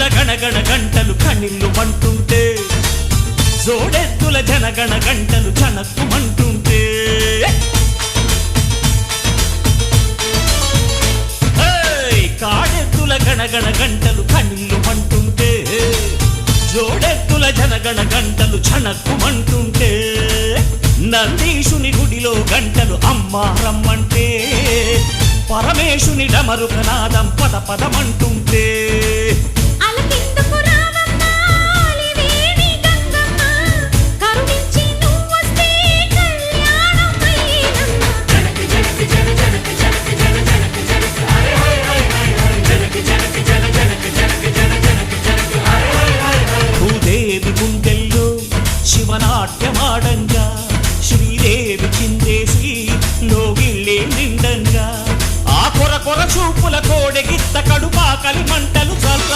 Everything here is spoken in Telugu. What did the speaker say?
గణగణ గంటలు కణిల్లు మంటుంటే జోడెత్తుల జనగణ గంటలు చనక్కుమంటుంటే కాడెత్తుల గణగణ గంటలు కణిల్లు మంటుంటే జోడెత్తుల జనగణ గంటలు చనక్కుమంటుంటే నందీశుని గుడిలో గంటలు అమ్మా రమ్మంటే పరమేశుని డమరుకనాదం పద పదమంటుంటే